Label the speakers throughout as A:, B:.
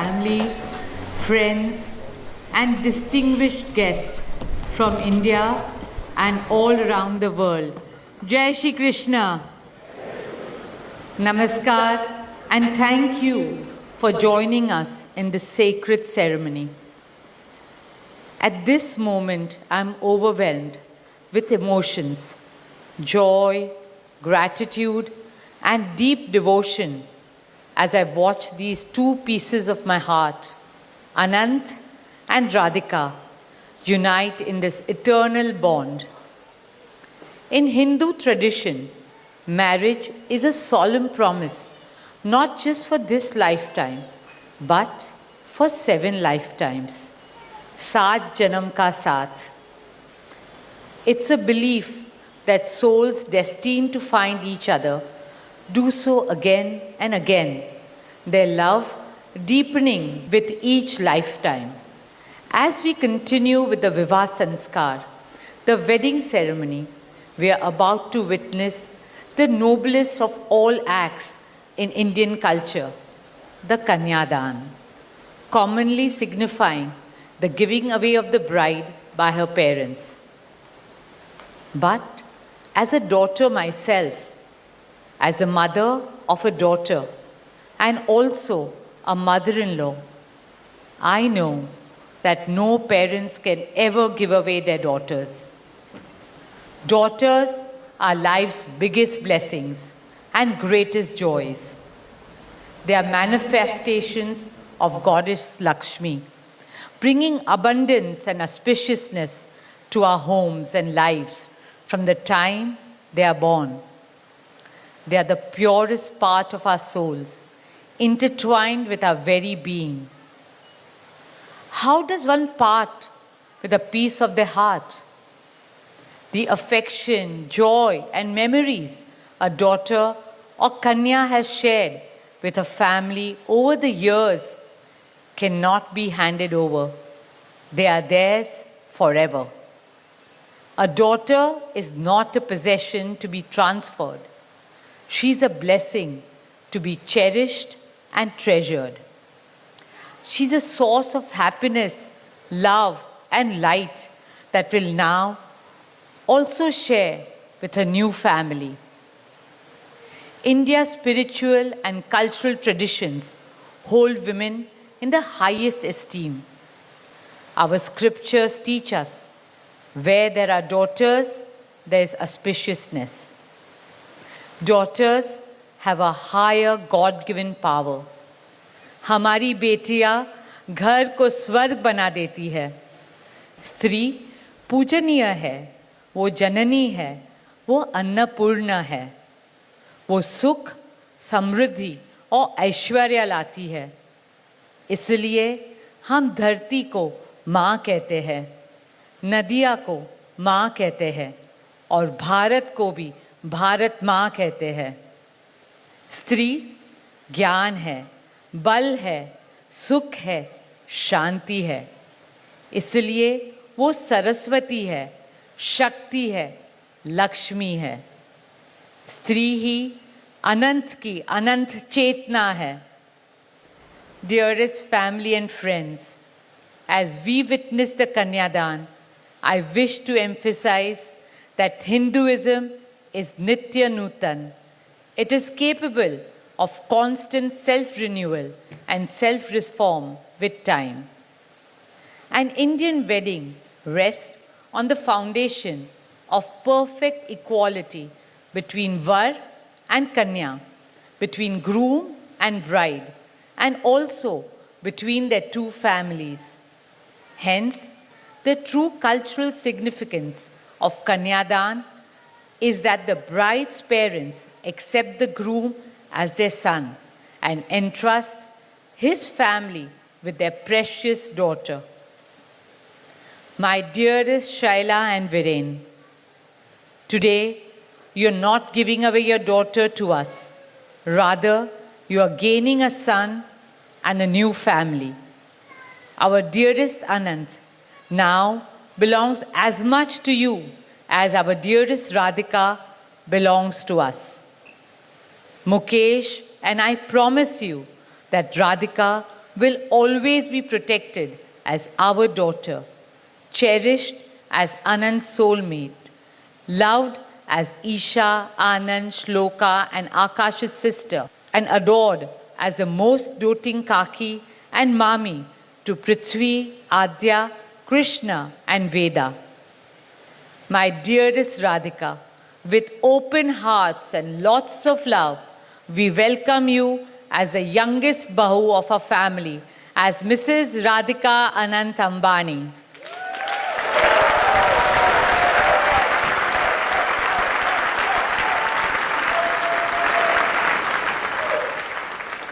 A: family, friends, and distinguished guests from India and all around the world. Jai Shri Krishna. Namaskar and thank you for joining us in this sacred ceremony. At this moment, I am overwhelmed with emotions, joy, gratitude, and deep devotion as I watch these two pieces of my heart, Anant and Radhika, unite in this eternal bond. In Hindu tradition, marriage is a solemn promise, not just for this lifetime, but for 7 lifetimes. Saat Janam Ka Saath. It's a belief that souls destined to find each other do so again and again, their love deepening with each lifetime. As we continue with the Vivah Sanskar, the wedding ceremony, we are about to witness the noblest of all acts in Indian culture, the Kanyadan, commonly signifying the giving away of the bride by her parents. But as a daughter myself, as the mother of a daughter and also a mother-in-law, I know that no parents can ever give away their daughters. Daughters are life's biggest blessings and greatest joys. They are manifestations of Goddess Lakshmi, bringing abundance and auspiciousness to our homes and lives from the time they are born. They are the purest part of our souls, intertwined with our very being. How does one part with a piece of their heart? The affection, joy, and memories a daughter or Kanya has shared with her family over the years cannot be handed over. They are theirs forever. A daughter is not a possession to be transferred. She is a blessing to be cherished and treasured. She is a source of happiness, love, and light that will now also share with her new family. India's spiritual and cultural traditions hold women in the highest esteem. Our scriptures teach us, where there are daughters, there is auspiciousness. Daughters have a higher God-given power. हमारी बेटियां घर को स्वर्ग बना देती है. स्त्री पूजनीय है, वो जननी है, वो अन्नपूर्णा है. वो सुख, समृद्धि और ऐश्वर्य लाती है. इसलिए हम धरती को माँ कहते हैं, नदियाँ को माँ कहते हैं और भारत को भी भारत माँ कहते हैं. स्त्री ज्ञान है, बल है, सुख है, शांति है. इसलिए वो सरस्वती है, शक्ति है, लक्ष्मी है. स्त्री ही अनंत की अनंत चेतना है. Dearest family and friends, as we witness the Kanyadan, I wish to emphasize that Hinduism is Nitya Nutan. It is capable of constant self-renewal and self-reform with time. An Indian wedding rests on the foundation of perfect equality between Var and Kanya, between groom and bride, and also between their two families. Hence, the true cultural significance of Kanyadan is that the bride's parents accept the groom as their son and entrust his family with their precious daughter. My dearest Shaila and Viren, today you are not giving away your daughter to us. Rather, you are gaining a son and a new family. Our dearest Anant now belongs as much to you as our dearest Radhika belongs to us. Mukesh and I promise you that Radhika will always be protected as our daughter, cherished as Anand's soulmate, loved as Isha, Anand, Shloka, and Akash's sister, and adored as the most doting Kaki and Mami to Prithvi, Adya, Krishna, and Veda. My dearest Radhika, with open hearts and lots of love, we welcome you as the youngest Bahu of our family, as Mrs. Radhika Anant Ambani.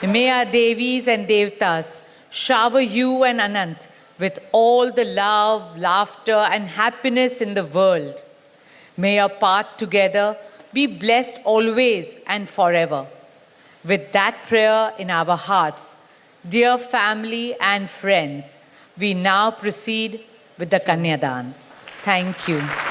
A: May our Devis and Devtas shower you and Anant with all the love, laughter, and happiness in the world. May our path together be blessed always and forever. With that prayer in our hearts, dear family and friends, we now proceed with the Kanyadan. Thank you.